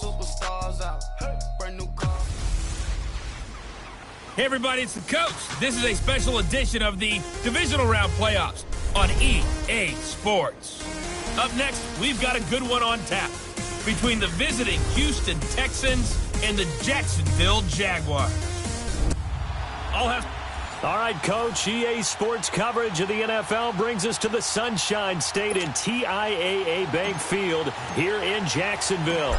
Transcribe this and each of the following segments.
Superstars out. Brand new car. Hey everybody, it's the coach. This is a special edition of the Divisional Round Playoffs on EA Sports. Up next, we've got a good one on tap between the visiting Houston Texans and the Jacksonville Jaguars. All right, Coach, EA Sports coverage of the NFL brings us to the Sunshine State in TIAA Bank Field here in Jacksonville.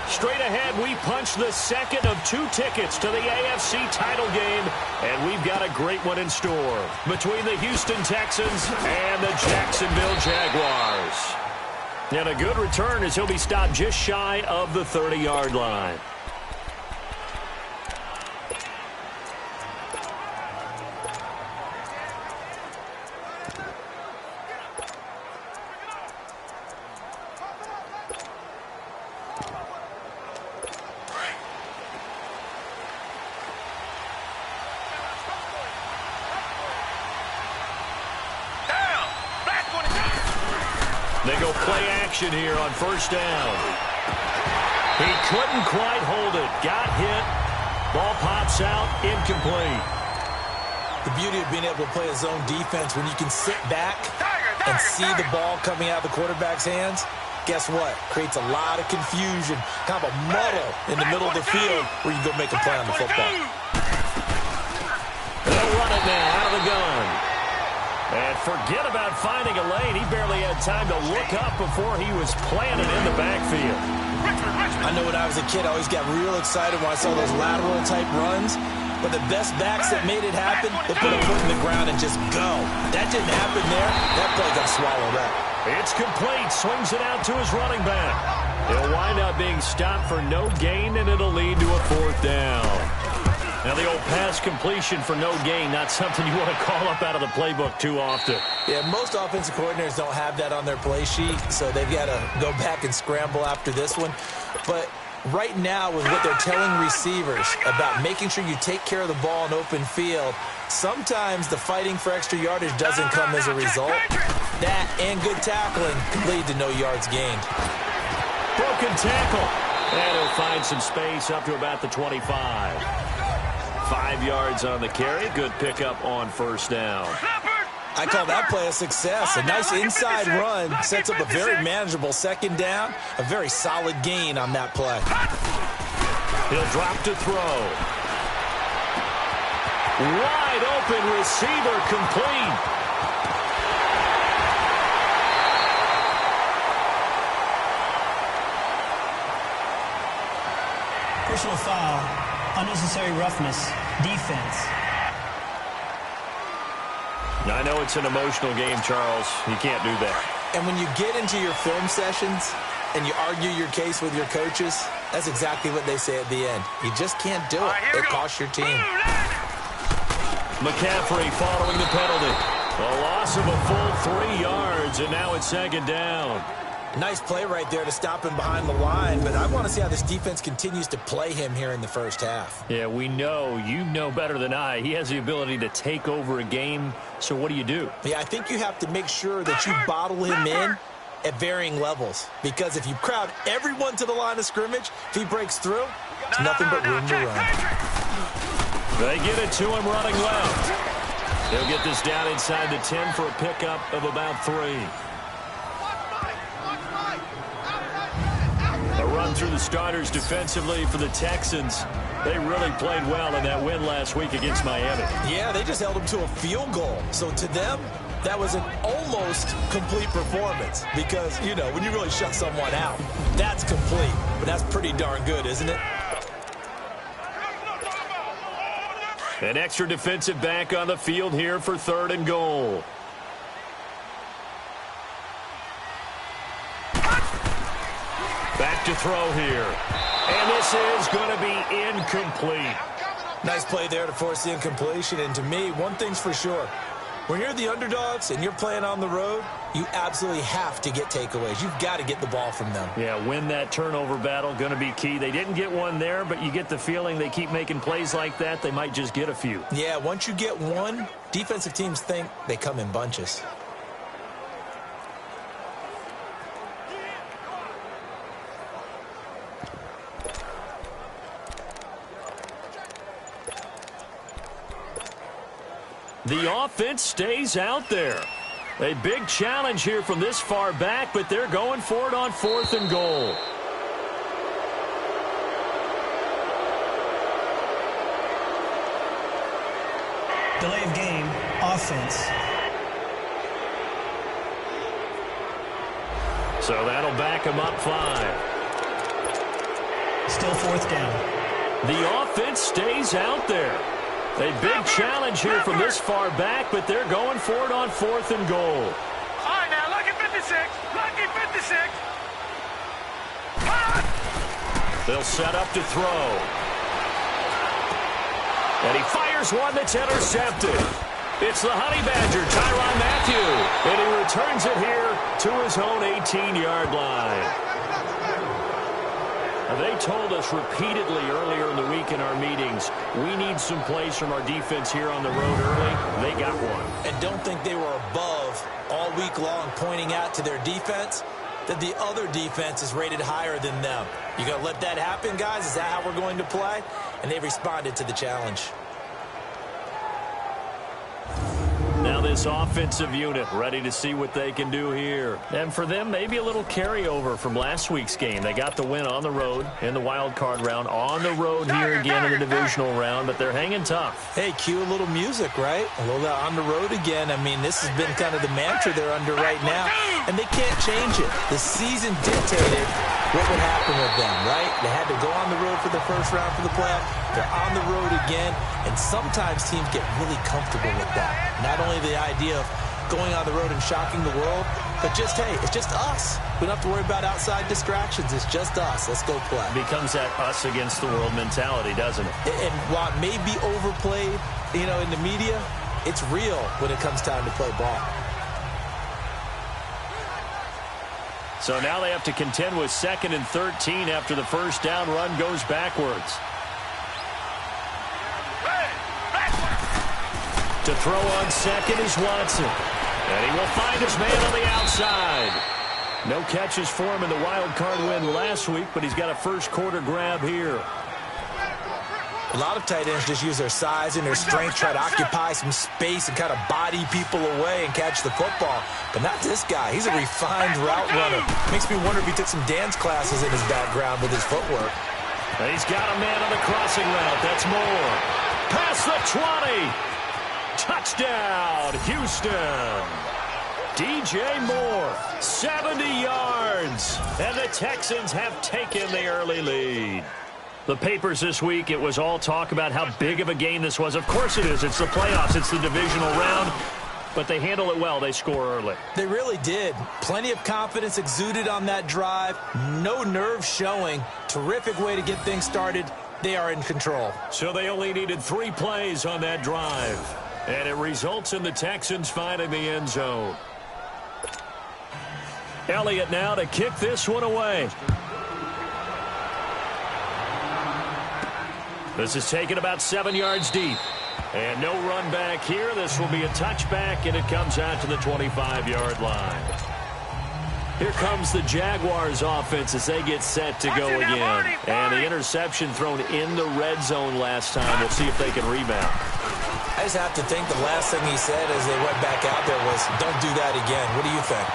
Straight ahead, we punch the second of 2 tickets to the AFC title game, and we've got a great one in store between the Houston Texans and the Jacksonville Jaguars. And a good return as he'll be stopped just shy of the 30-yard line. They go play action here on first down. He couldn't quite hold it. Got hit. Ball pops out. Incomplete. The beauty of being able to play a zone defense when you can sit back and see the ball coming out of the quarterback's hands, guess what? Creates a lot of confusion, kind of a muddle in the middle of the field where you go make a play on the football. They'll run it now out of the gun. And forget about finding a lane. He barely had time to look up before he was planted in the backfield. I know when I was a kid, I always got real excited when I saw those lateral-type runs. But the best backs that made it happen, they put a foot in the ground and just go. That didn't happen there. That play got swallowed up. It's complete. Swings it out to his running back. He'll wind up being stopped for no gain, and it'll lead to a 4th down. Now, the old pass completion for no gain, not something you want to call up out of the playbook too often. Yeah, most offensive coordinators don't have that on their play sheet, so they've got to go back and scramble after this one. But right now, with what they're telling receivers about making sure you take care of the ball in open field, sometimes the fighting for extra yardage doesn't come as a result. That and good tackling can lead to no yards gained. Broken tackle. And he'll find some space up to about the 25. 5 yards on the carry. Good pickup on first down. I call that play a success. A nice inside run sets up a very manageable 2nd down. A very solid gain on that play. He'll drop to throw. Wide open receiver complete. Personal foul, unnecessary roughness, defense. I know it's an emotional game, Charles. You can't do that. And when you get into your film sessions and you argue your case with your coaches, that's exactly what they say at the end. You just can't do it. It costs your team. McCaffrey following the penalty. A loss of a full 3 yards, and now it's 2nd down. Nice play right there to stop him behind the line, but I want to see how this defense continues to play him here in the first half. Yeah, we know. You know better than I. He has the ability to take over a game, so what do you do? Yeah, I think you have to make sure that you bottle him in at varying levels, because if you crowd everyone to the line of scrimmage, if he breaks through, it's nothing but room to run. They get it to him running left. He'll get this down inside the 10 for a pickup of about 3. A run through the starters defensively for the Texans. They really played well in that win last week against Miami. Yeah, they just held them to a field goal. So to them, that was an almost complete performance because, you know, when you really shut someone out, that's complete. But that's pretty darn good, isn't it? An extra defensive back on the field here for 3rd and goal. Back to throw here. And this is going to be incomplete. Nice play there to force the incompletion. And to me, one thing's for sure. When you're the underdogs and you're playing on the road, you absolutely have to get takeaways. You've got to get the ball from them. Yeah, win that turnover battle, going to be key. They didn't get one there, but you get the feeling they keep making plays like that, they might just get a few. Yeah, once you get one, defensive teams think they come in bunches. The offense stays out there. A big challenge here from this far back, but they're going for it on 4th and goal. Delay of game, offense. So that'll back them up 5. Still 4th down. The offense stays out there. A big challenge here from this far back, but they're going for it on 4th and goal. All right, now, lucky 56. Lucky 56. They'll set up to throw. And he fires one that's intercepted. It's the Honey Badger, Tyrann Mathieu. And he returns it here to his own 18-yard line. They told us repeatedly earlier in the week in our meetings, we need some plays from our defense here on the road early. They got one. And don't think they were above all week long pointing out to their defense that the other defense is rated higher than them. You going to let that happen, guys? Is that how we're going to play? And they responded to the challenge. Now this offensive unit ready to see what they can do here. And for them, maybe a little carryover from last week's game. They got the win on the road in the wild card round, on the road here again in the divisional round, but they're hanging tough. Hey, cue a little music, right? A little on the road again. I mean, this has been kind of the mantra they're under right now, and they can't change it. The season dictated what would happen with them, right? They had to go on the road for the first round for the playoff. They're on the road again, and sometimes teams get really comfortable with that. Not only the idea of going on the road and shocking the world, but just, hey, it's just us. We don't have to worry about outside distractions. It's just us. Let's go play. Becomes that us against the world mentality, doesn't it? And while it may be overplayed, you know, in the media, it's real when it comes time to play ball. So now they have to contend with 2nd and 13 after the first down run goes backwards. To throw on 2nd is Watson. And he will find his man on the outside. No catches for him in the wild card win last week, but he's got a first quarter grab here. A lot of tight ends just use their size and their strength, try to occupy some space and kind of body people away and catch the football. But not this guy. He's a refined route runner. Makes me wonder if he took some dance classes in his background with his footwork. And he's got a man on the crossing route. That's Moore. Past the 20. Touchdown, Houston. DJ Moore, 70 yards. And the Texans have taken the early lead. The papers this week, it was all talk about how big of a game this was. Of course it is. It's the playoffs. It's the divisional round. But they handle it well. They score early. They really did. Plenty of confidence exuded on that drive. No nerve showing. Terrific way to get things started. They are in control. So they only needed 3 plays on that drive. And it results in the Texans finding the end zone. Elliott now to kick this one away. This is taken about 7 yards deep. And no run back here. This will be a touchback, and it comes out to the 25-yard line. Here comes the Jaguars offense as they get set to go again. And the interception thrown in the red zone last time. We'll see if they can rebound. I just have to think the last thing he said as they went back out there was, don't do that again. What do you think?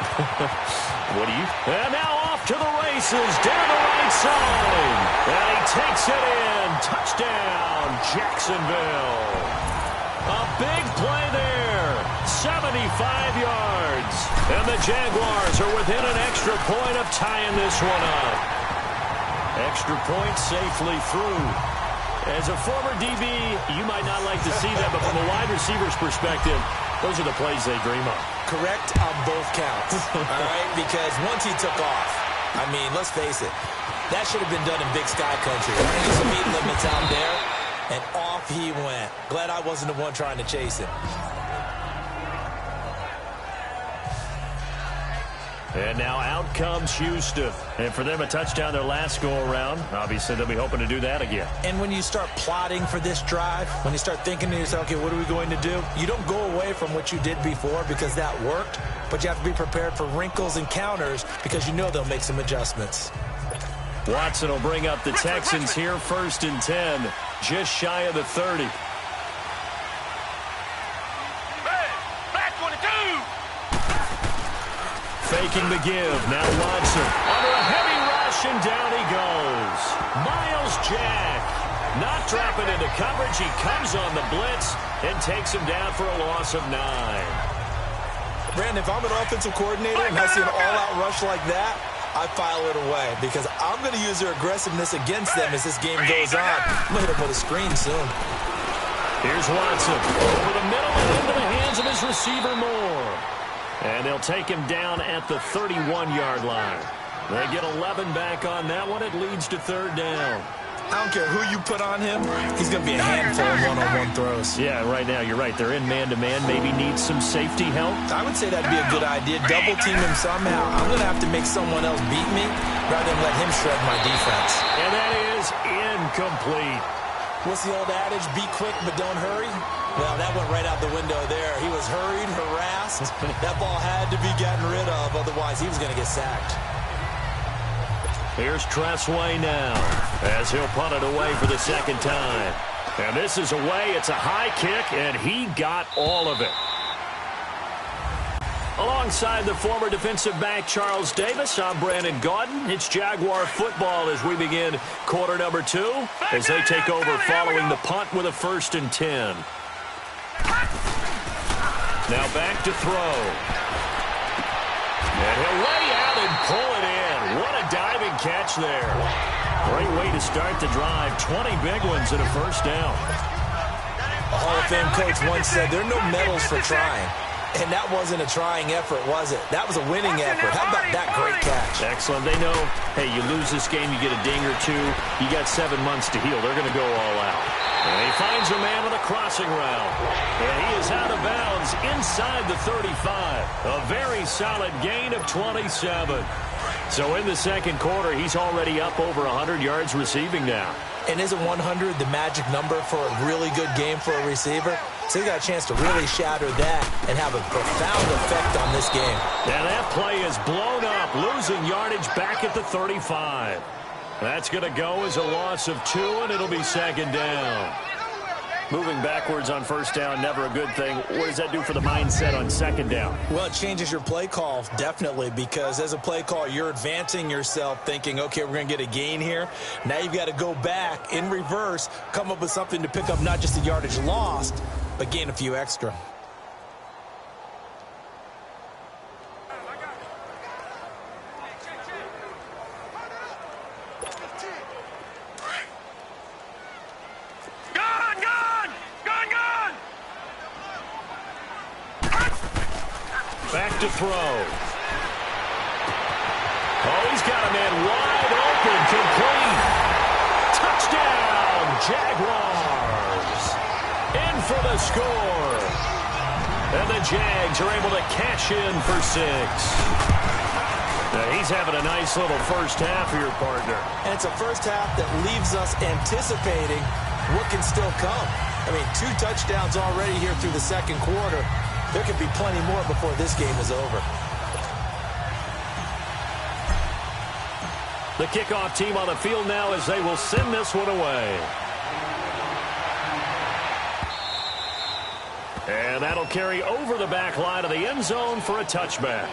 What do you? And now off to the races down the right side. And he takes it in. Touchdown, Jacksonville. A big play there. 75 yards. And the Jaguars are within an extra point of tying this one up. Extra point safely through. As a former DB, you might not like to see that, but from a wide receiver's perspective, those are the plays they dream of. Correct on both counts, all right? Because once he took off, I mean, let's face it, that should have been done in Big Sky Country. There's some speed limits out there, and off he went. Glad I wasn't the one trying to chase him. And now out comes Houston. And for them, a touchdown their last go-around. Obviously, they'll be hoping to do that again. And when you start plotting for this drive, when you start thinking to yourself, okay, what are we going to do? You don't go away from what you did before because that worked, but you have to be prepared for wrinkles and counters because you know they'll make some adjustments. Watson will bring up the Texans here, 1st and 10, just shy of the 30. faking the give. Now Watson under a heavy rush, and down he goes. Miles Jack not dropping into coverage. He comes on the blitz and takes him down for a loss of 9. Brandon, if I'm an offensive coordinator and I see an all-out rush like that, I file it away because I'm going to use their aggressiveness against them as this game goes on. I'm going to hit them with a screen soon. Here's Watson over the middle and into the hands of his receiver Moore. And they'll take him down at the 31-yard line. They get 11 back on that one. It leads to 3rd down. I don't care who you put on him. He's going to be a handful of one-on-one throws. Yeah, right now, you're right. They're in man-to-man. Maybe needs some safety help. I would say that'd be a good idea. Double-team him somehow. I'm going to have to make someone else beat me rather than let him shred my defense. And that is incomplete. What's the old adage? Be quick, but don't hurry? Well, that went right out the window there. He was hurried, harassed. That ball had to be gotten rid of. Otherwise, he was going to get sacked. Here's Tressway now as he'll punt it away for the 2nd time. And this is away. It's a high kick, and he got all of it. Alongside the former defensive back Charles Davis, I'm Brandon Gaudin. It's Jaguar football as we begin quarter number 2 as they take over following the punt with a 1st and 10. Now back to throw. And he'll lay out and pull it in. What a diving catch there. Great way to start the drive. 20 big ones and a 1st down. A Hall of Fame coach once said there are no medals for trying. And that wasn't a trying effort, was it? That was a winning effort. How about that great catch? Excellent. They know, hey, you lose this game, you get a ding or 2. You got 7 months to heal. They're going to go all out. And he finds a man with a crossing route. And he is out of bounds inside the 35. A very solid gain of 27. So in the 2nd quarter, he's already up over 100 yards receiving now. And isn't 100 the magic number for a really good game for a receiver? So he got a chance to really shatter that and have a profound effect on this game. And that play is blown up, losing yardage back at the 35. That's going to go as a loss of 2, and it'll be 2nd down. Moving backwards on 1st down, never a good thing. What does that do for the mindset on 2nd down? Well, it changes your play call, definitely, because as a play call, you're advancing yourself thinking, okay, we're going to get a gain here. Now you've got to go back in reverse, come up with something to pick up not just the yardage lost, but gain a few extra. Back to throw. Oh, he's got a man wide open, complete. Touchdown, Jaguars. In for the score. And the Jags are able to cash in for 6. Now, he's having a nice little 1st half here, partner. And it's a 1st half that leaves us anticipating what can still come. I mean, 2 touchdowns already here through the 2nd quarter. There could be plenty more before this game is over. The kickoff team on the field now as they will send this one away. And that'll carry over the back line of the end zone for a touchback.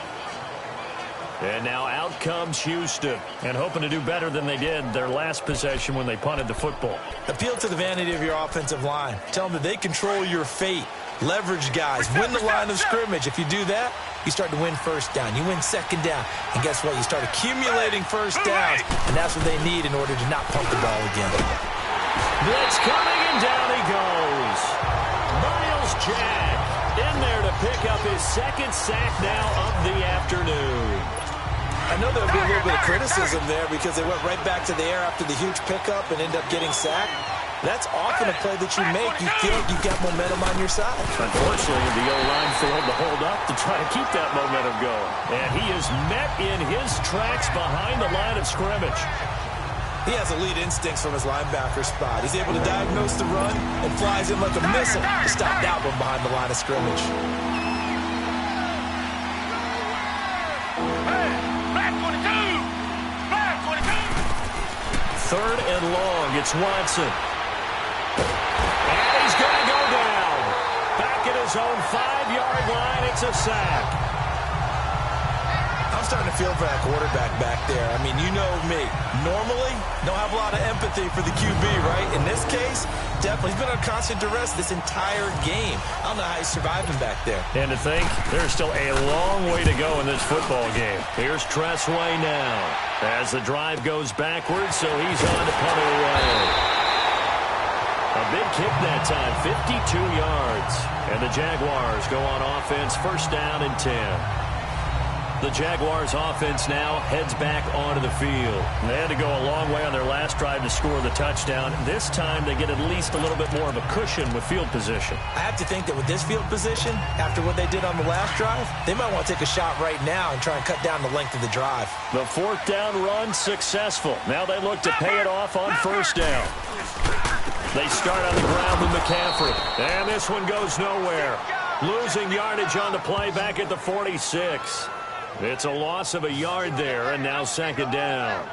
And now out comes Houston, and hoping to do better than they did their last possession when they punted the football. Appeal to the vanity of your offensive line. Tell them that they control your fate. Leverage guys. Win the line of scrimmage. If you do that, you start to win 1st down. You win 2nd down. And guess what? You start accumulating 1st downs, and that's what they need in order to not pump the ball again. Blitz coming, and down he goes. Miles Jack in there to pick up his 2nd sack now of the afternoon. I know there'll be a little bit of criticism there because they went right back to the air after the huge pickup and end up getting sacked. That's often a play that you make. You feel like you've got momentum on your side. Unfortunately, the O-line failed to hold up to try to keep that momentum going. And he is met in his tracks behind the line of scrimmage. He has elite instincts from his linebacker spot. He's able to diagnose the run and flies in like a missile to stop that one behind the line of scrimmage. Back 22! Back 22! 3rd and long. It's Watson. And he's going to go down. Back at his own 5-yard line. It's a sack. I starting to feel for that quarterback back there. I mean, you know me. Normally, don't have a lot of empathy for the QB, right? In this case, definitely. He's been under constant duress this entire game. I don't know how he's surviving back there. And to think, there's still a long way to go in this football game. Here's Tressway now. As the drive goes backwards, so he's on to punt it away. A big kick that time, 52 yards. And the Jaguars go on offense, first down and 10. The Jaguars offense now heads back onto the field. They had to go a long way on their last drive to score the touchdown. This time they get at least a little bit more of a cushion with field position. I have to think that with this field position, after what they did on the last drive, they might want to take a shot right now and try and cut down the length of the drive. The fourth down run successful. Now they look to pay it off on first down. They start on the ground with McCaffrey. And this one goes nowhere. Losing yardage on the play back at the 46. It's a loss of a yard there, and now second down.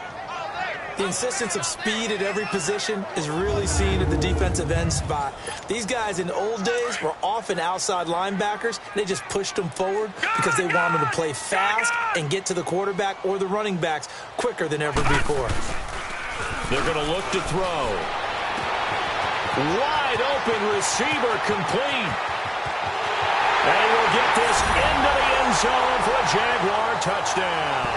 The insistence of speed at every position is really seen at the defensive end spot. These guys in the old days were often outside linebackers. They just pushed them forward because they wanted to play fast and get to the quarterback or the running backs quicker than ever before. They're going to look to throw. Wide open receiver complete. And he will get this into the end zone for a Jaguar touchdown.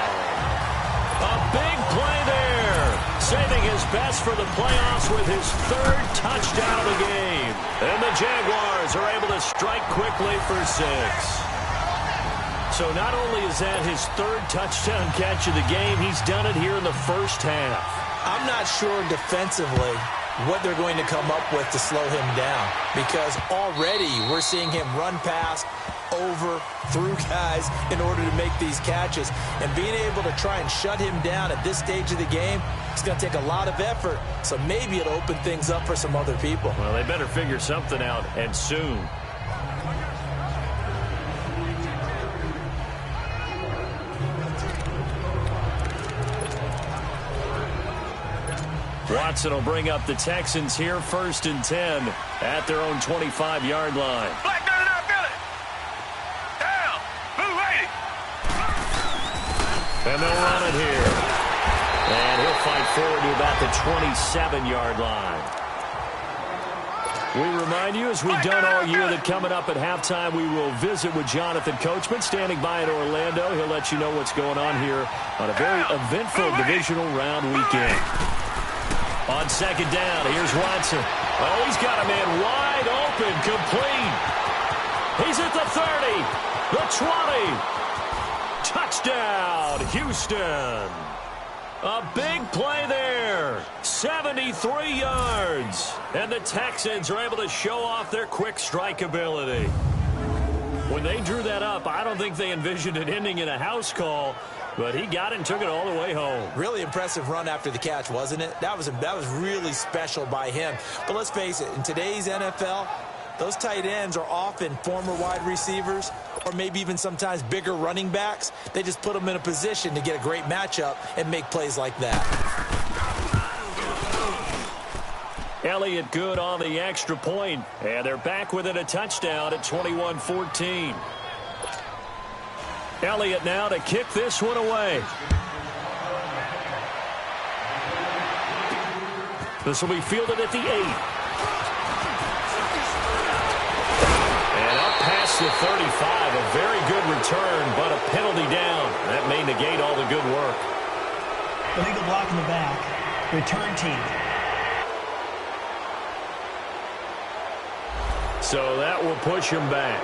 A big play there. Saving his best for the playoffs with his third touchdown of the game. And the Jaguars are able to strike quickly for 6. So not only is that his third touchdown catch of the game, he's done it here in the first half. I'm not sure defensively what they're going to come up with to slow him down, because already we're seeing him run past, over, through guys in order to make these catches. And being able to try and shut him down at this stage of the game, it's going to take a lot of effort. So maybe it'll open things up for some other people. Well, they better figure something out, and soon. Watson will bring up the Texans here, first and 10 at their own 25-yard line. Black got it out, Billy. Down. Blue waiting. And they'll run it here. And he'll fight forward to about the 27-yard line. We remind you, as we've done all year, that coming up at halftime, we will visit with Jonathan Coachman, standing by in Orlando. He'll let you know what's going on here on a very eventful divisional round weekend. On second down, here's Watson. Oh, he's got a man wide open, complete. He's at the 30, the 20. Touchdown, Houston. A big play there. 73 yards. And the Texans are able to show off their quick strike ability. When they drew that up, I don't think they envisioned it ending in a house call. But he got it and took it all the way home. Really impressive run after the catch, wasn't it? That was really special by him. But let's face it, in today's NFL, those tight ends are often former wide receivers or maybe even sometimes bigger running backs. They just put them in a position to get a great matchup and make plays like that. Elliott good on the extra point, and they're back within a touchdown at 21-14. Elliott now to kick this one away. This will be fielded at the 8. And up past the 35. A very good return, but a penalty down. That may negate all the good work. Illegal block in the back. Return team. So that will push him back.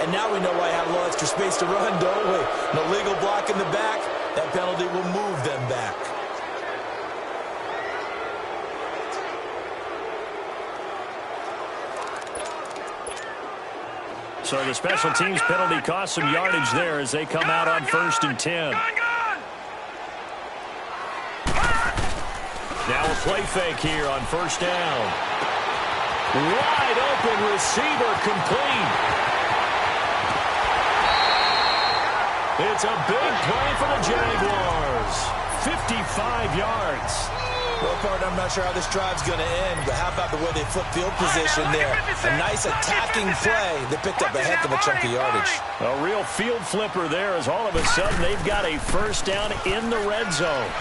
And now we know why I have a little extra space to run, don't we? An illegal block in the back, that penalty will move them back. So the special teams penalty cost some yardage there as they come out on first and 10. Now a play fake here on first down. Wide open receiver complete. It's a big play for the Jaguars. 55 yards. Well, partner, I'm not sure how this drive's going to end, but how about the way they flip field position there? A nice attacking play. They picked up a heck of a chunk of yardage. A real field flipper there as all of a sudden they've got a first down in the red zone.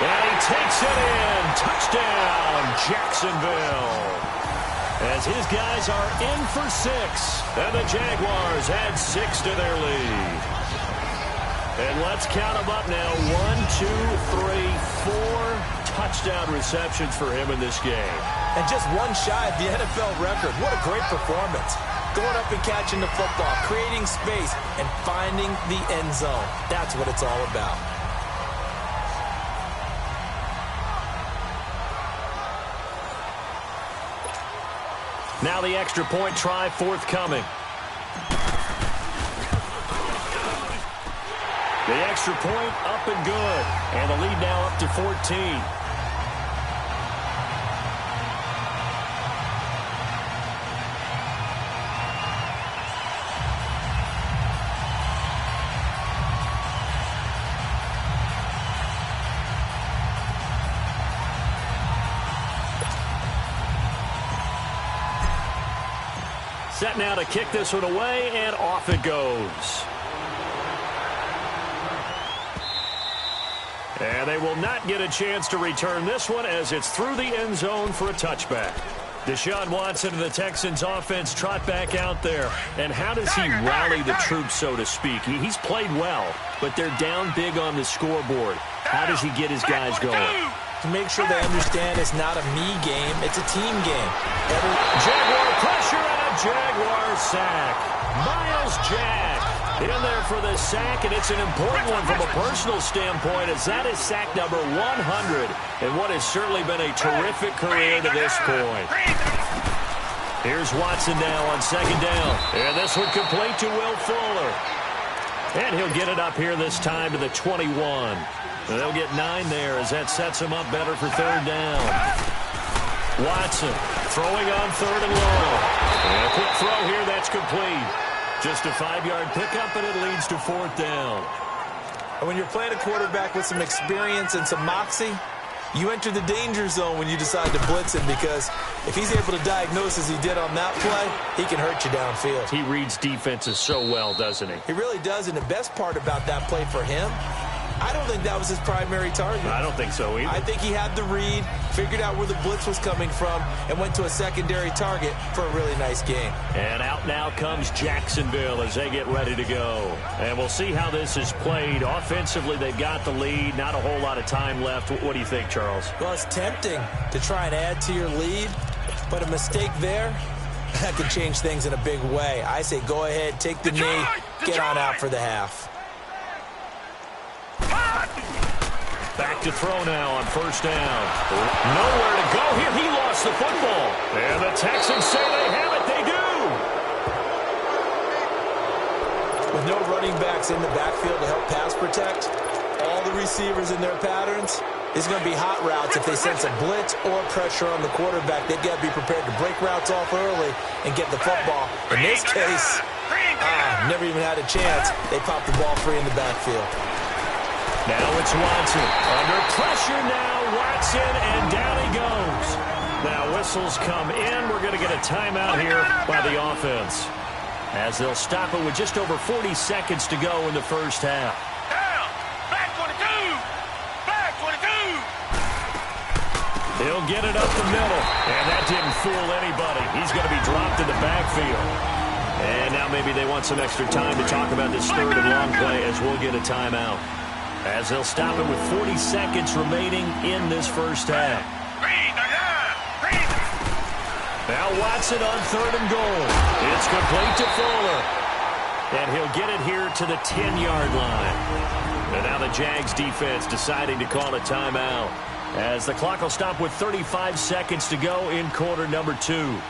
And he takes it in. Touchdown, Jacksonville. As his guys are in for 6. And the Jaguars add 6 to their lead. And let's count them up now. 1, 2, 3, 4 touchdown receptions for him in this game. And just one shy of the NFL record. What a great performance. Going up and catching the football, creating space, and finding the end zone. That's what it's all about. Now the extra point try forthcoming. The extra point up and good. And the lead now up to 14. Set now to kick this one away, and off it goes. And they will not get a chance to return this one as it's through the end zone for a touchback. Deshaun Watson and the Texans offense trot back out there. And how does he rally the troops, so to speak? He's played well, but they're down big on the scoreboard. How does he get his guys going? To make sure they understand it's not a me game, it's a team game. Jaguar pressure and a Jaguar sack. Miles Jack in there for the sack, and it's an important one from a personal standpoint as that is sack number 100 and what has certainly been a terrific career to this point. Here's Watson now on second down, and this one complete to Will Fuller. And he'll get it up here this time to the 21. And they'll get 9 there as that sets him up better for third down. Watson throwing on third and long. And a quick throw here, that's complete. Just a 5-yard pickup, and it leads to fourth down. And when you're playing a quarterback with some experience and some moxie, you enter the danger zone when you decide to blitz him, because if he's able to diagnose as he did on that play, he can hurt you downfield. He reads defenses so well, doesn't he? He really does, and the best part about that play for him, I don't think that was his primary target. I don't think so either. I think he had the read, figured out where the blitz was coming from, and went to a secondary target for a really nice game. And out now comes Jacksonville as they get ready to go. And we'll see how this is played. Offensively, they've got the lead. Not a whole lot of time left. What do you think, Charles? Well, it's tempting to try and add to your lead, but a mistake there, that could change things in a big way. I say go ahead, take the knee, get on out for the half. Back to throw now on first down. Nowhere to go here. He lost the football. And the Texans say they have it. They do. With no running backs in the backfield to help pass protect, all the receivers in their patterns, it's going to be hot routes. If they sense a blitz or pressure on the quarterback, they've got to be prepared to break routes off early and get the football. In this case, never even had a chance. They popped the ball free in the backfield. Now it's Watson. Under pressure now, Watson, and down he goes. Now whistles come in. We're going to get a timeout here by the offense, as they'll stop it with just over 40 seconds to go in the first half. Down. Back 22. Back 22. He'll get it up the middle, and that didn't fool anybody. He's going to be dropped in the backfield. And now maybe they want some extra time to talk about this third and long play as we'll get a timeout, as they'll stop it with 40 seconds remaining in this first half. Now Watson on third and goal. It's complete to Fuller. And he'll get it here to the 10-yard line. And now the Jags defense deciding to call a timeout, as the clock will stop with 35 seconds to go in quarter number 2.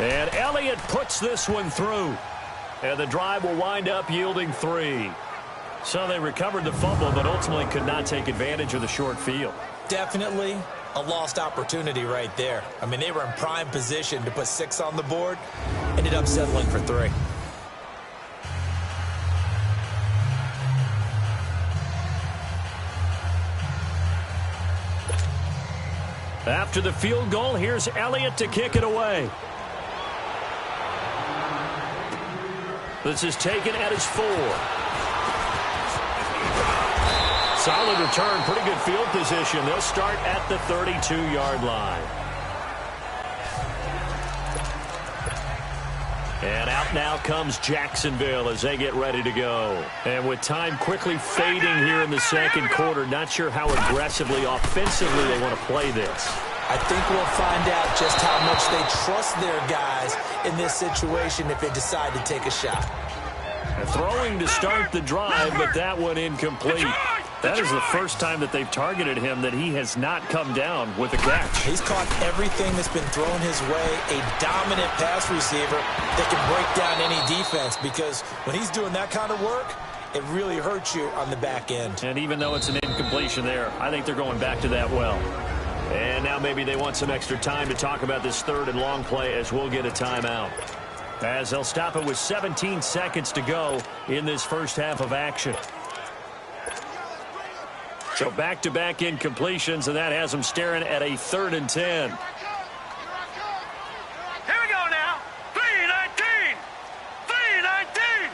And Elliott puts this one through. And the drive will wind up yielding 3. So they recovered the fumble, but ultimately could not take advantage of the short field. Definitely. a lost opportunity right there. I mean, they were in prime position to put 6 on the board, ended up settling for 3. After the field goal, here's Elliott to kick it away. This is taken at his 4. Solid return, pretty good field position. They'll start at the 32-yard line. And out now comes Jacksonville as they get ready to go. And with time quickly fading here in the second quarter, not sure how aggressively, offensively they want to play this. I think we'll find out just how much they trust their guys in this situation if they decide to take a shot. Throwing to start the drive, but that one incomplete. That is the first time that they've targeted him that he has not come down with a catch. He's caught everything that's been thrown his way, a dominant pass receiver that can break down any defense, because when he's doing that kind of work, it really hurts you on the back end. And even though it's an incompletion there, I think they're going back to that well. And now maybe they want some extra time to talk about this 3rd and long play as we'll get a timeout. As they'll stop it with 17 seconds to go in this first half of action. So back-to-back incompletions, and that has them staring at a 3rd and 10. Here we go now. 3-19. 3-19.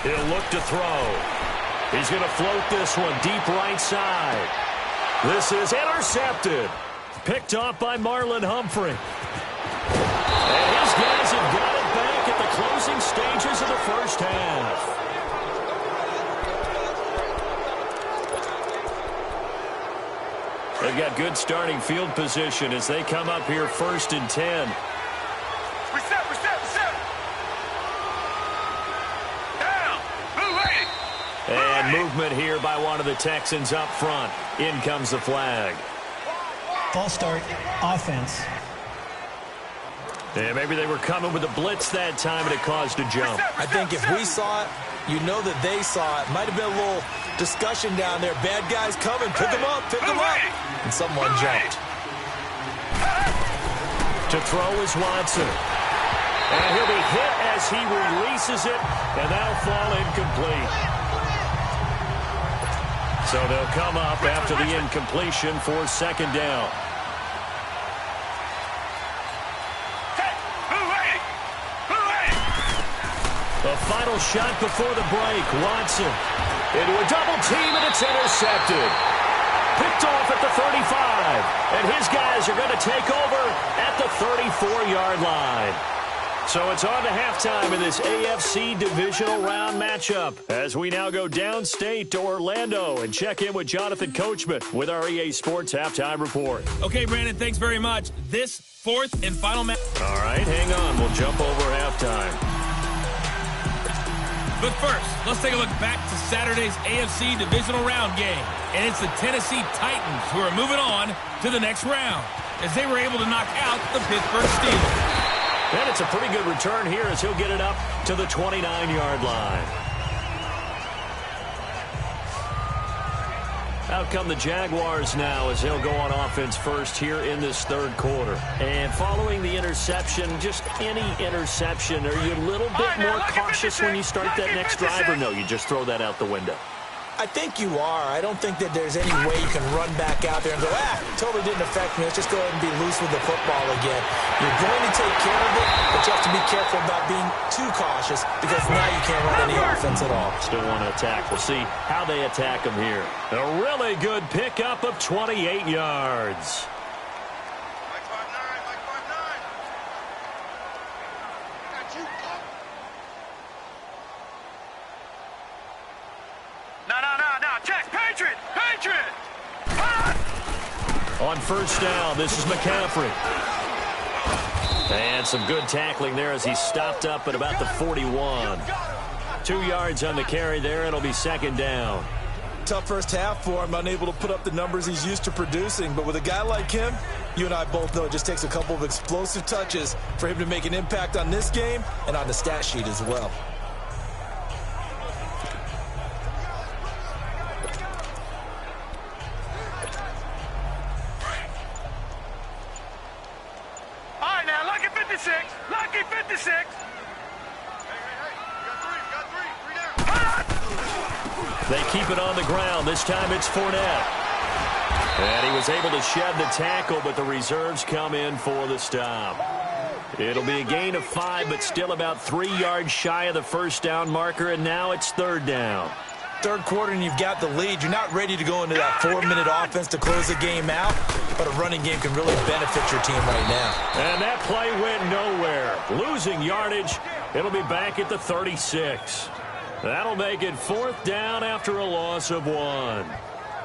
He'll look to throw. He's going to float this one deep right side. This is intercepted. Picked off by Marlon Humphrey. And his guys have got it back at the closing stages of the first half. They've got good starting field position as they come up here 1st and 10. Reset. Down. Blue waiting. And movement here by one of the Texans up front. In comes the flag. False start, offense. And maybe they were coming with a blitz that time and it caused a jump. I think if we saw it, you know that they saw it. Might have been a little discussion down there. Bad guys coming. Pick them up. And someone jumped. To throw is Watson. And he'll be hit as he releases it, and that'll fall incomplete. So they'll come up after the incompletion for 2nd down. The final shot before the break. Watson into a double team, and it's intercepted. Picked off at the 35. And his guys are going to take over at the 34-yard line. So it's on to halftime in this AFC divisional round matchup as we now go downstate to Orlando and check in with Jonathan Coachman with our EA Sports Halftime Report. Okay, Brandon, thanks very much. This 4th and final match. All right, hang on. We'll jump over halftime. But first, let's take a look back to Saturday's AFC divisional round game. And it's the Tennessee Titans who are moving on to the next round as they were able to knock out the Pittsburgh Steelers. And it's a pretty good return here as he'll get it up to the 29-yard line. Out come the Jaguars now as they'll go on offense first here in this 3rd quarter. And following the interception, just any interception, are you a little bit more cautious when you start that next drive, or no, you just throw that out the window? I think you are. I don't think that there's any way you can run back out there and go, totally didn't affect me. Let's just go ahead and be loose with the football again. You're going to take care of it, but you have to be careful about being too cautious because now you can't run any offense at all. Still want to attack. We'll see how they attack them here. A really good pickup of 28 yards. On 1st down, this is McCaffrey. And some good tackling there as he stopped up at about the 41. 2 yards on the carry there. It'll be 2nd down. tough first half for him, unable to put up the numbers he's used to producing. But with a guy like him, you and I both know it just takes a couple of explosive touches for him to make an impact on this game and on the stat sheet as well. All right, now, lucky 56. Lucky 56. They keep it on the ground. This time it's Fournette. And he was able to shed the tackle, but the reserves come in for the stop. It'll be a gain of 5, but still about 3 yards shy of the first down marker, and now it's third down. Third quarter and you've got the lead. You're not ready to go into that 4-minute offense to close the game out, but a running game can really benefit your team right now. And that play went nowhere. Losing yardage. It'll be back at the 36. That'll make it fourth down after a loss of 1. I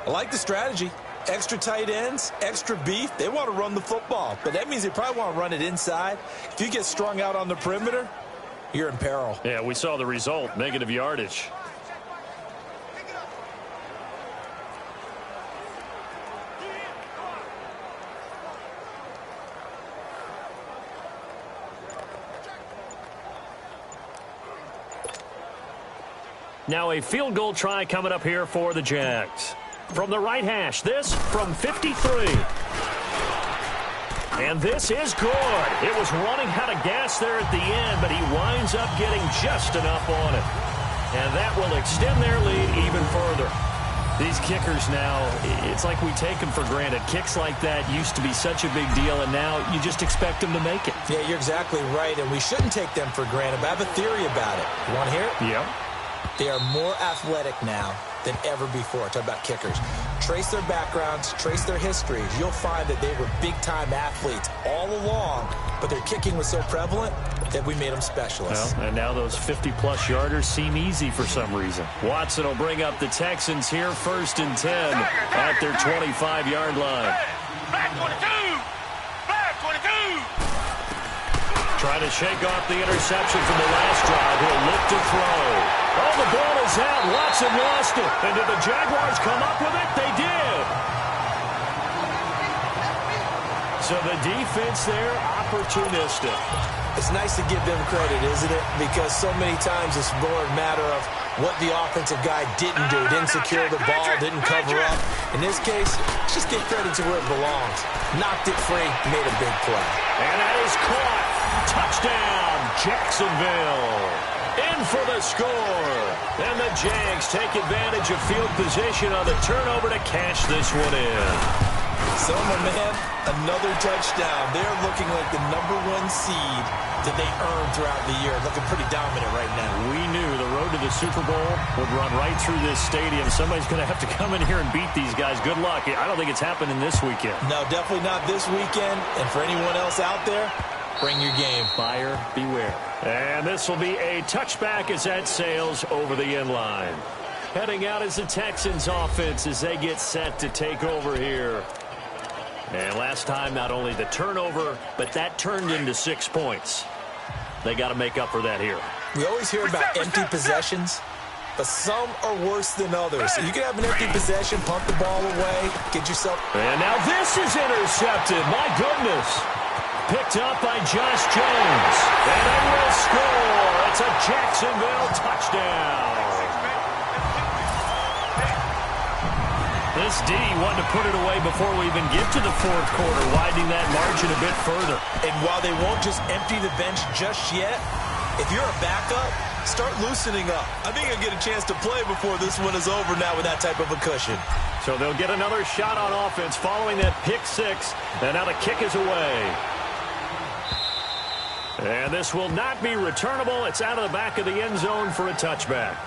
like the strategy. Extra tight ends, extra beef. They want to run the football, but that means they probably want to run it inside. If you get strung out on the perimeter, you're in peril. Yeah, we saw the result, negative yardage. Now a field goal try coming up here for the Jags. From the right hash, this from 53. And this is good. It was running out of gas there at the end, but he winds up getting just enough on it. And that will extend their lead even further. These kickers now, it's like we take them for granted. Kicks like that used to be such a big deal, and now you just expect them to make it. Yeah, you're exactly right, and we shouldn't take them for granted, but I have a theory about it. You want to hear it? Yep. They are more athletic now than ever before. Talk about kickers. Trace their backgrounds, trace their histories. You'll find that they were big-time athletes all along, but their kicking was so prevalent that we made them specialists. Well, and now those 50-plus yarders seem easy for some reason. Watson will bring up the Texans here first and 10 at their 25-yard line. Flag 22. Flag 22. Trying to shake off the interception from the last drive. He'll look to throw. Oh, the ball is out. Watson lost it. And did the Jaguars come up with it? They did. So the defense there, opportunistic. It's nice to give them credit, isn't it? Because so many times it's more a matter of what the offensive guy didn't do. Didn't secure the ball, didn't cover up. In this case, just give credit to where it belongs. Knocked it free, made a big play. And that is caught. Touchdown, Jacksonville. In for the score. And the Jags take advantage of field position on the turnover to cash this one in. So, my man, another touchdown. They're looking like the #1 seed that they earned throughout the year. Looking pretty dominant right now. We knew the road to the Super Bowl would run right through this stadium. Somebody's going to have to come in here and beat these guys. Good luck. I don't think it's happening this weekend. No, definitely not this weekend. And for anyone else out there, bring your game. Buyer beware. And this will be a touchback as that sails over the end line. Heading out is the Texans offense as they get set to take over here. And last time, not only the turnover, but that turned into 6 points. They got to make up for that here. We always hear about empty possessions, but some are worse than others. So you can have an empty possession, pump the ball away, get yourself... And now this is intercepted. My goodness. Picked up by Josh Jones. And they will score. It's a Jacksonville touchdown. This D wanted to put it away before we even get to the fourth quarter, widening that margin a bit further. And while they won't just empty the bench just yet, if you're a backup, start loosening up. I think you'll get a chance to play before this one is over now with that type of a cushion. So they'll get another shot on offense following that pick six, and now the kick is away. And this will not be returnable. It's out of the back of the end zone for a touchback.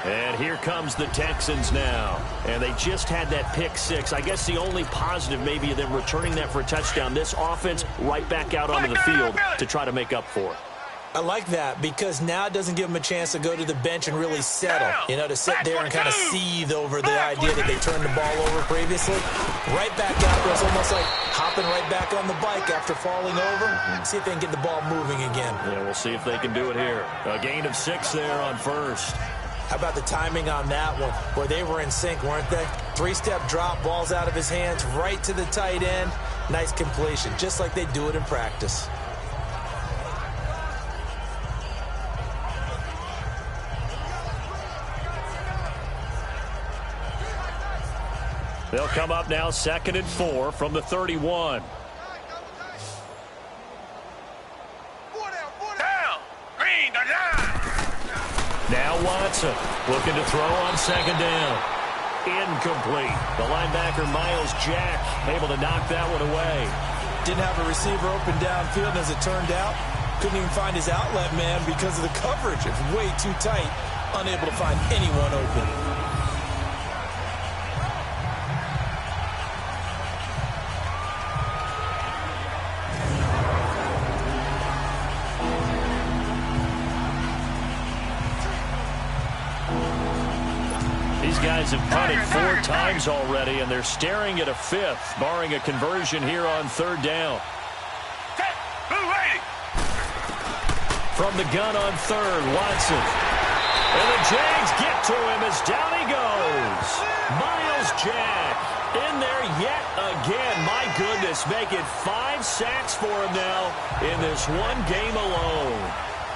And here comes the Texans now. And they just had that pick six. I guess the only positive maybe of them returning that for a touchdown. This offense right back out onto the field to try to make up for it. I like that because now it doesn't give them a chance to go to the bench and really settle. You know, to sit there and kind of seethe over the idea that they turned the ball over previously. Right back out there. It's almost like hopping right back on the bike after falling over. See if they can get the ball moving again. Yeah, we'll see if they can do it here. A gain of 6 there on first. How about the timing on that one, where they were in sync, weren't they? Three-step drop, balls out of his hands, right to the tight end. Nice completion, just like they do it in practice. They'll come up now 2nd and 4 from the 31. Now Watson looking to throw on 2nd down. Incomplete. The linebacker, Miles Jack, able to knock that one away. Didn't have a receiver open downfield, and as it turned out, couldn't even find his outlet man because of the coverage. It's way too tight, unable to find anyone open. Guys have punted 4 times already, and they're staring at a 5th, barring a conversion here on 3rd down. From the gun on 3rd, Watson. And the Jags get to him as down he goes. Miles Jack in there yet again. My goodness, make it 5 sacks for him now in this one game alone.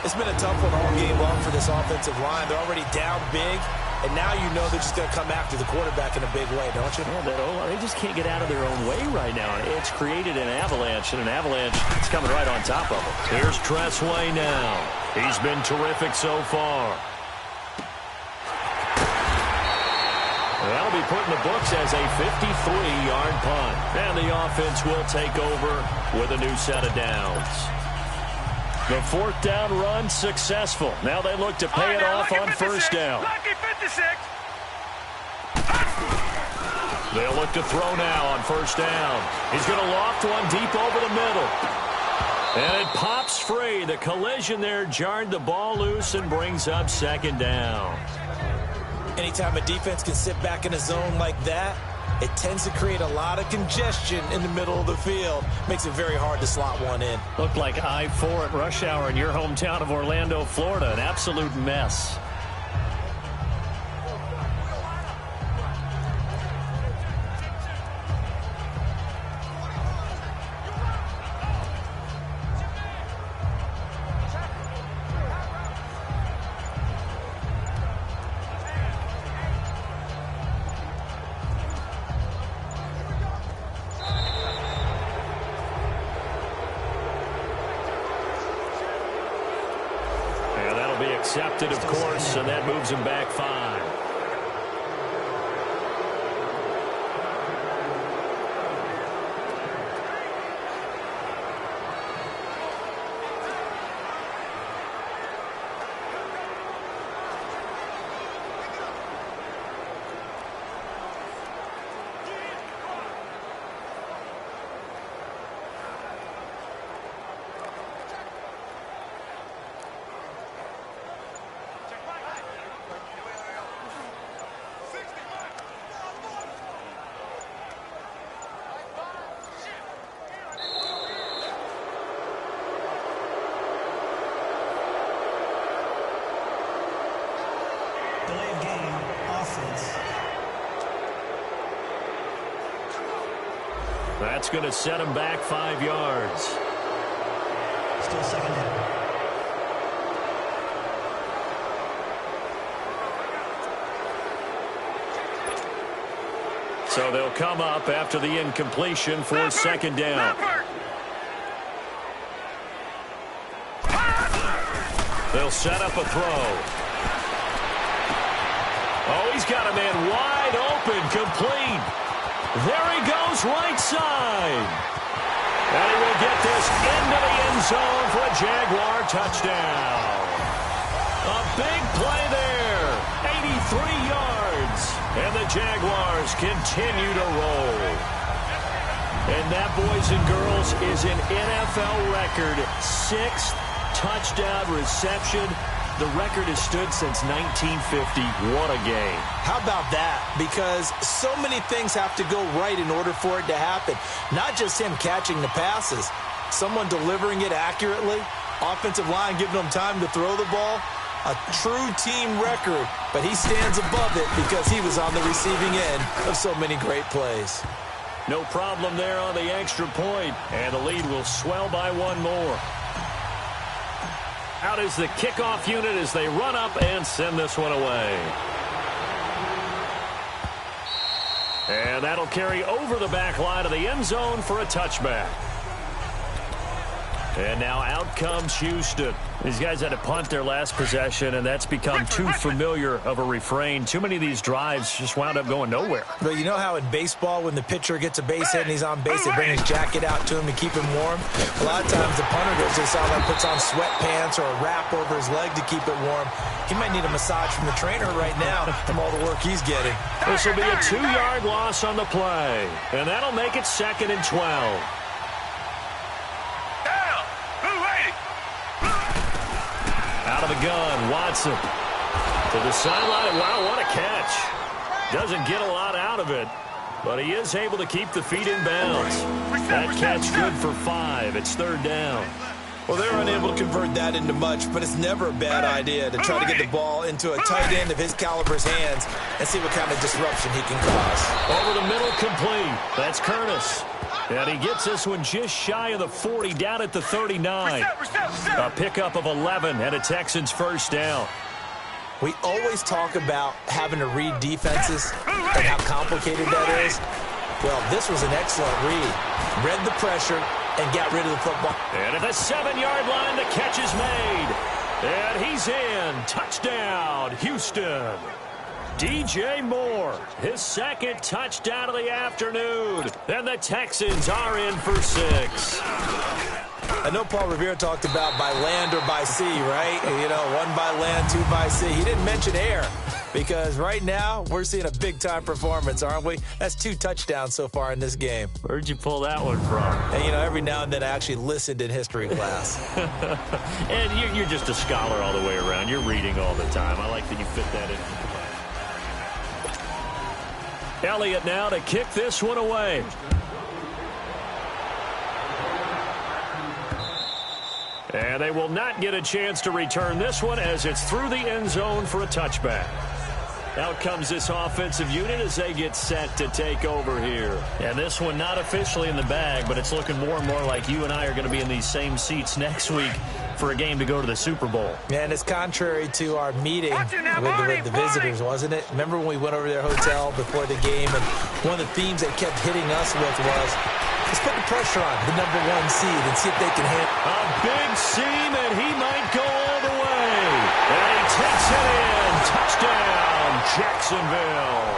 It's been a tough one all game long for this offensive line. They're already down big. And now you know they're just going to come after the quarterback in a big way, don't you? Yeah, they just can't get out of their own way right now. It's created an avalanche, and an avalanche is coming right on top of them. Here's Tressway now. He's been terrific so far. That'll be put in the books as a 53-yard punt. And the offense will take over with a new set of downs. The 4th down run successful. Now they look to pay it off on 1st down. Lucky 56. They'll look to throw now on 1st down. He's going to loft one deep over the middle. And it pops free. The collision there jarred the ball loose and brings up 2nd down. Anytime a defense can sit back in a zone like that, it tends to create a lot of congestion in the middle of the field. Makes it very hard to slot one in. Looked like I-4 at rush hour in your hometown of Orlando, Florida. An absolute mess. Accepted, of course, and that moves him back 5. That's going to set him back 5 yards. Still 2nd down. So they'll come up after the incompletion for 2nd down. They'll set up a throw. Oh, he's got a man wide open, complete. There he goes, right side. And he will get this into the end zone for a Jaguar touchdown. A big play there, 83 yards. And the Jaguars continue to roll. And that, boys and girls, is an NFL record 6th touchdown reception. The record has stood since 1950. What a game. How about that? Because so many things have to go right in order for it to happen. Not just him catching the passes. Someone delivering it accurately. Offensive line giving them time to throw the ball. A true team record, but he stands above it because he was on the receiving end of so many great plays. No problem there on the extra point, and the lead will swell by one more. Out is the kickoff unit as they run up and send this one away. And that'll carry over the back line of the end zone for a touchback. And now out comes Houston. These guys had to punt their last possession, and that's become too familiar of a refrain. Too many of these drives just wound up going nowhere. But you know how in baseball, when the pitcher gets a base hit and he's on base, they bring his jacket out to him to keep him warm? A lot of times the punter goes to the sideline, puts on sweatpants or a wrap over his leg to keep it warm. He might need a massage from the trainer right now from all the work he's getting. This will be a 2-yard loss on the play, and that'll make it 2nd and 12. Out of the gun, Watson to the sideline. Wow, what a catch. Doesn't get a lot out of it, but he is able to keep the feet in bounds. That catch good for 5. It's 3rd down. Well, they're unable to convert that into much, but it's never a bad idea to try to get the ball into a tight end of his caliber's hands and see what kind of disruption he can cause. Over the middle, complete. That's Curtis. And he gets this one just shy of the 40, down at the 39. A pickup of 11 and a Texans first down. We always talk about having to read defenses and how complicated that is. Well, this was an excellent read. Read the pressure and got rid of the football. And at the 7-yard line, the catch is made. And he's in. Touchdown, Houston. DJ Moore, his 2nd touchdown of the afternoon. And the Texans are in for 6. I know Paul Revere talked about by land or by sea, right? You know, 1 by land, 2 by sea. He didn't mention air because right now we're seeing a big-time performance, aren't we? That's 2 touchdowns so far in this game. Where'd you pull that one from? And, you know, every now and then I actually listened in history class. And you're just a scholar all the way around. You're reading all the time. I like that you fit that in. Elliott now to kick this one away. And they will not get a chance to return this one as it's through the end zone for a touchback. Out comes this offensive unit as they get set to take over here. And this one not officially in the bag, but it's looking more and more like you and I are going to be in these same seats next week for a game to go to the Super Bowl. And it's contrary to our meeting with the visitors, wasn't it? Remember when we went over to their hotel before the game, and one of the themes they kept hitting us with was, let's put the pressure on the number 1 seed and see if they can hit. A big seam, and he might go all the way. And he takes it in. Touchdown, Jacksonville.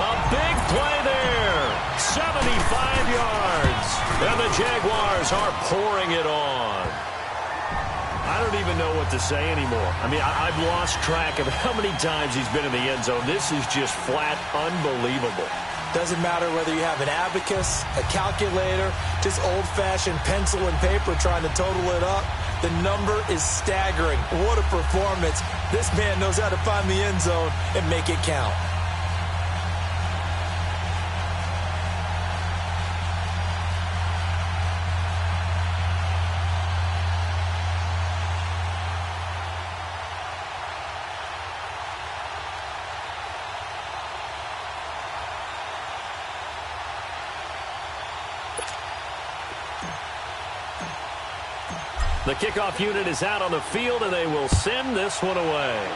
A big play there. 75 yards. And the Jaguars are pouring it on. I don't even know what to say anymore. I mean, I've lost track of how many times he's been in the end zone. This is just flat unbelievable. Doesn't matter whether you have an abacus, a calculator, just old-fashioned pencil and paper trying to total it up. The number is staggering. What a performance. This man knows how to find the end zone and make it count. The kickoff unit is out on the field, and they will send this one away.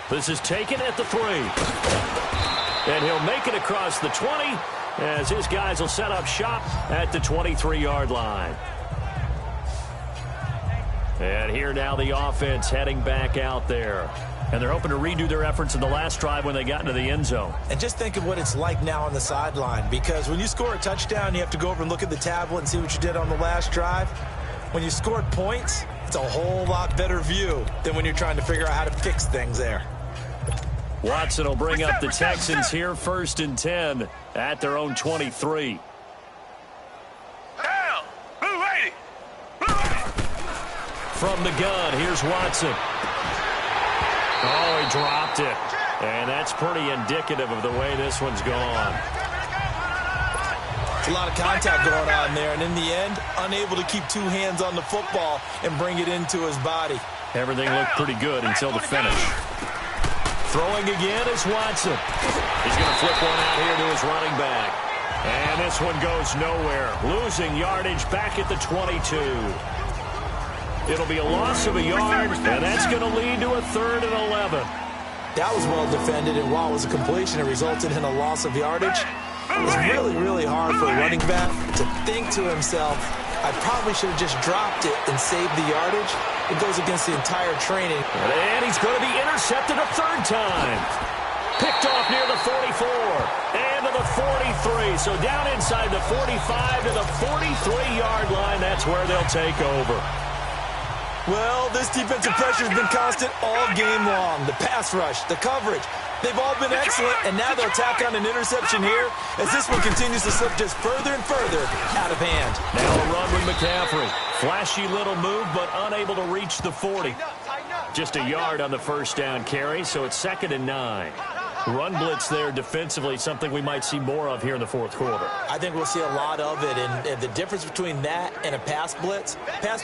This is taken at the 3. And he'll make it across the 20 as his guys will set up shop at the 23-yard line. And here now the offense heading back out there. And they're hoping to redo their efforts in the last drive when they got into the end zone. And just think of what it's like now on the sideline, because when you score a touchdown, you have to go over and look at the tablet and see what you did on the last drive. When you scored points, it's a whole lot better view than when you're trying to figure out how to fix things there. Watson will bring up the Texans here, 1st and 10 at their own 23. From the gun, here's Watson. Oh, he dropped it. And that's pretty indicative of the way this one's gone. It's a lot of contact going on there, and in the end, unable to keep two hands on the football and bring it into his body. Everything looked pretty good until the finish. Throwing again is Watson. He's going to flip one out here to his running back. And this one goes nowhere. Losing yardage back at the 22. It'll be a loss of a yard, and that's going to lead to a 3rd and 11. That was well defended, and while it was a completion, it resulted in a loss of yardage. It's really, really hard for a running back to think to himself, I probably should have just dropped it and saved the yardage. It goes against the entire training. And he's going to be intercepted a 3rd time. Picked off near the 44 and to the 43. So down inside the 45 to the 43-yard line. That's where they'll take over. Well, this defensive pressure has been constant all game long. The pass rush, the coverage, they've all been excellent, and now they'll tack on an interception here as this one continues to slip just further and further out of hand. Now a run with McCaffrey. Flashy little move, but unable to reach the 40. Just a yard on the first down carry, so it's 2nd and 9. Run blitz there defensively, something we might see more of here in the 4th quarter. I think we'll see a lot of it, and the difference between that and a pass blitz,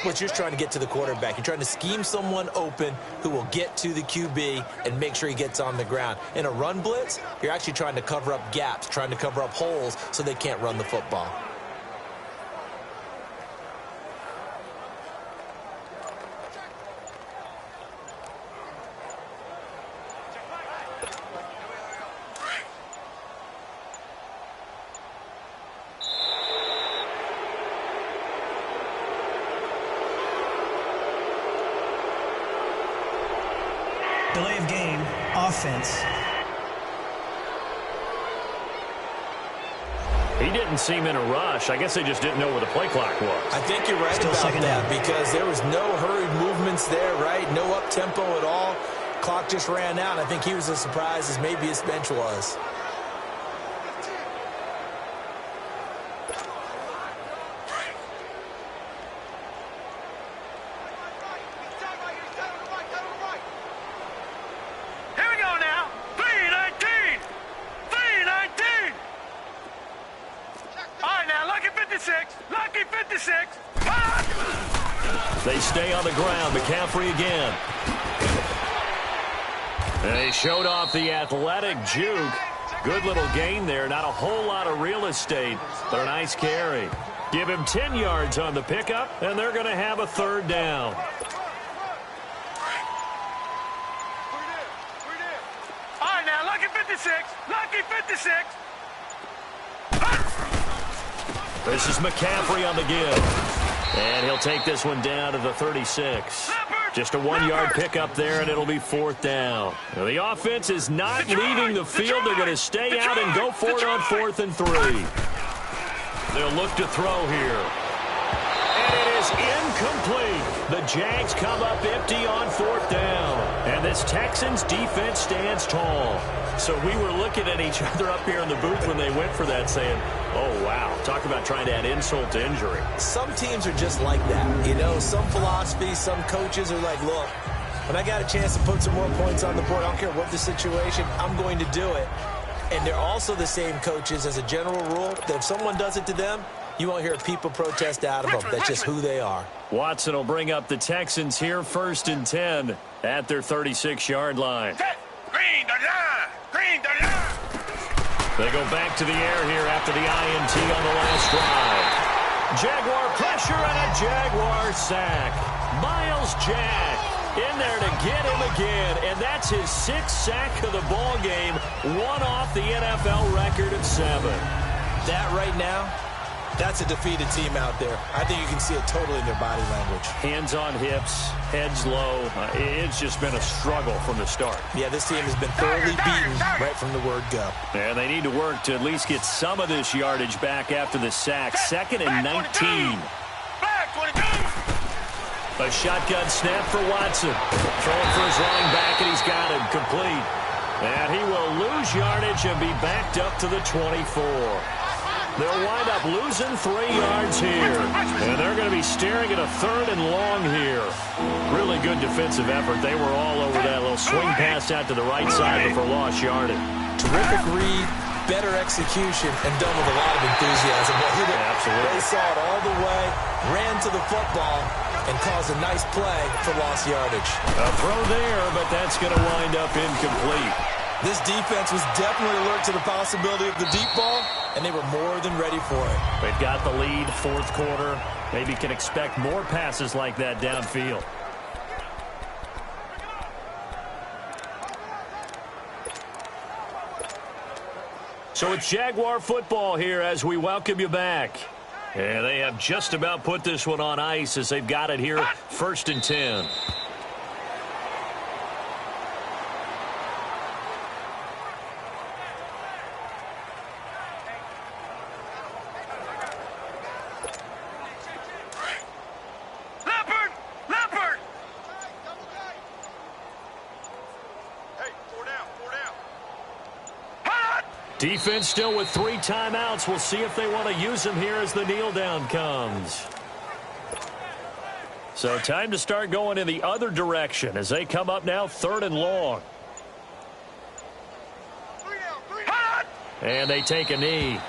you're just trying to get to the quarterback. You're trying to scheme someone open who will get to the QB and make sure he gets on the ground. In a run blitz, you're actually trying to cover up gaps, trying to cover up holes so they can't run the football. Delay of game, offense. He didn't seem in a rush. I guess they just didn't know where the play clock was. I think you're right Still about second that down. because there was no hurried movements there, right? No up-tempo at all. Clock just ran out. I think he was as surprised as maybe his bench was. They stay on the ground. McCaffrey again. They showed off the athletic juke. Good little gain there. Not a whole lot of real estate, but a nice carry. Give him 10 yards on the pickup, and they're going to have a 3rd down. All right, now, lucky 56. Lucky 56. This is McCaffrey on the give. And he'll take this one down to the 36. Just a 1-yard pickup there, and it'll be 4th down. Now, the offense is not leaving the field. They're going to stay out and go for it on 4th and 3. They'll look to throw here. And it is incomplete. The Jags come up empty on 4th down. And this Texans defense stands tall. So we were looking at each other up here in the booth when they went for that saying, oh, wow, talk about trying to add insult to injury. Some teams are just like that. You know, some philosophies, some coaches are like, look, when I got a chance to put some more points on the board, I don't care what the situation, I'm going to do it. And they're also the same coaches as a general rule that if someone does it to them, you won't hear people protest out of them. That's just who they are. Watson will bring up the Texans here 1st and 10 at their 36-yard line. Green, green, They go back to the air here after the INT on the last drive. Jaguar pressure and a Jaguar sack. Miles Jack in there to get him again, and that's his 6th sack of the ball game, one off the NFL record of 7. That right now, that's a defeated team out there. I think you can see it totally in their body language. Hands on hips, heads low. It's just been a struggle from the start. Yeah, this team has been thoroughly beaten right from the word go. And they need to work to at least get some of this yardage back after the sack. 2nd and 19. A shotgun snap for Watson. Throwing for his running back, and he's got him complete. And he will lose yardage and be backed up to the 24. They'll wind up losing 3 yards here. And they're going to be staring at a 3rd and long here. Really good defensive effort. They were all over that little swing pass out to the right side for lost yardage. Terrific read, better execution, and done with a lot of enthusiasm. Well, They saw it all the way, ran to the football, and caused a nice play for lost yardage. A throw there, but that's going to wind up incomplete. This defense was definitely alert to the possibility of the deep ball, and they were more than ready for it. They've got the lead, fourth quarter. Maybe can expect more passes like that downfield. So it's Jaguar football here as we welcome you back. And they have just about put this one on ice as they've got it here, 1st and 10. Defense still with 3 timeouts. We'll see if they want to use them here as the kneel down comes. So time to start going in the other direction as they come up now 3rd and long. And they take a knee.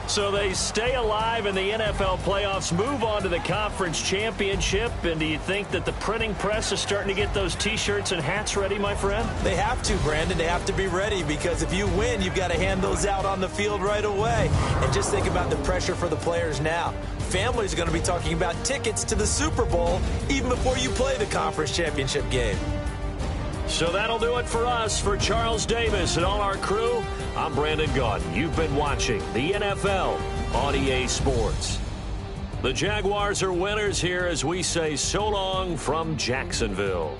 So they stay alive in the NFL playoffs, move on to the conference championship. And do you think that the printing press is starting to get those T-shirts and hats ready, my friend? They have to, Brandon. They have to be ready because if you win, you've got to hand those out on the field right away. And just think about the pressure for the players now. Families are going to be talking about tickets to the Super Bowl even before you play the conference championship game. So that'll do it for us. For Charles Davis and all our crew, I'm Brandon Gaudin. You've been watching the NFL on EA Sports. The Jaguars are winners here as we say so long from Jacksonville.